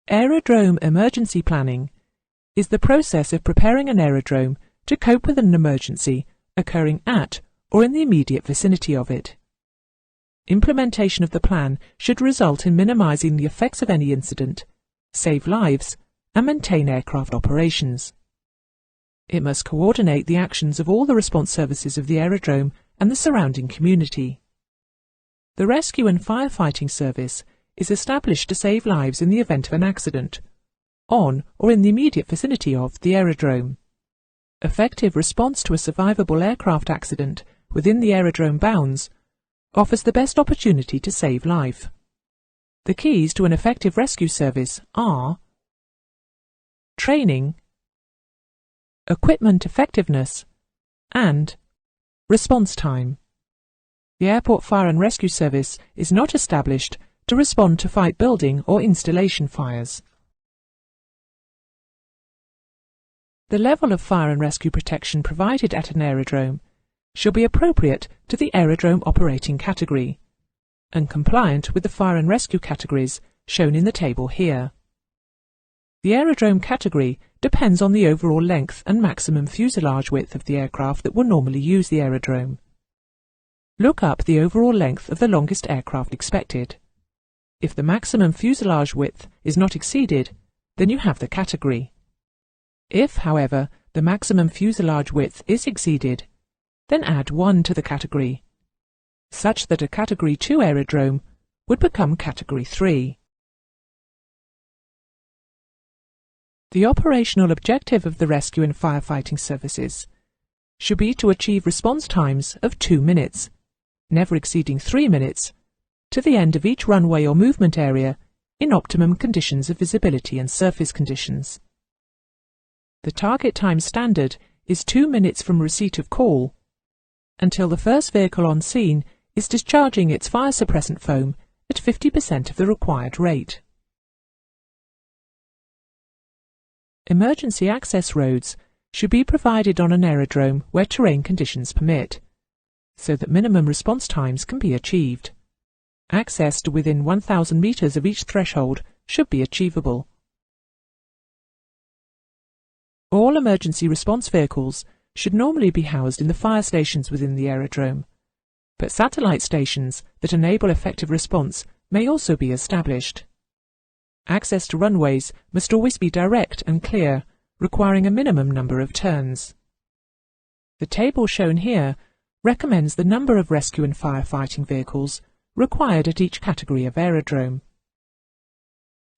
Aerodrome emergency planning is the process of preparing an aerodrome to cope with an emergency occurring at or in the immediate vicinity of it. Implementation of the plan should result in minimizing the effects of any incident, save lives, and maintain aircraft operations. It must coordinate the actions of all the response services of the aerodrome and the surrounding community. The Rescue and Firefighting Service is established to save lives in the event of an accident, on or in the immediate vicinity of the aerodrome. Effective response to a survivable aircraft accident within the aerodrome bounds offers the best opportunity to save life. The keys to an effective rescue service are training, equipment effectiveness, and response time. The Airport Fire and Rescue Service is not established to respond to fight building or installation fires. The level of fire and rescue protection provided at an aerodrome shall be appropriate to the aerodrome operating category and compliant with the fire and rescue categories shown in the table here. The aerodrome category depends on the overall length and maximum fuselage width of the aircraft that will normally use the aerodrome. Look up the overall length of the longest aircraft expected. If the maximum fuselage width is not exceeded, then you have the category. If, however, the maximum fuselage width is exceeded, then add 1 to the category, such that a Category 2 aerodrome would become Category 3. The operational objective of the rescue and firefighting services should be to achieve response times of 2 minutes, never exceeding 3 minutes, to the end of each runway or movement area in optimum conditions of visibility and surface conditions. The target time standard is 2 minutes from receipt of call until the first vehicle on scene is discharging its fire suppressant foam at 50% of the required rate. Emergency access roads should be provided on an aerodrome where terrain conditions permit, so that minimum response times can be achieved. Access to within 1,000 meters of each threshold should be achievable. All emergency response vehicles should normally be housed in the fire stations within the aerodrome, but satellite stations that enable effective response may also be established. Access to runways must always be direct and clear, requiring a minimum number of turns. The table shown here recommends the number of rescue and firefighting vehicles required at each category of aerodrome.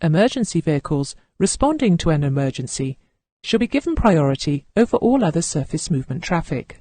Emergency vehicles responding to an emergency shall be given priority over all other surface movement traffic.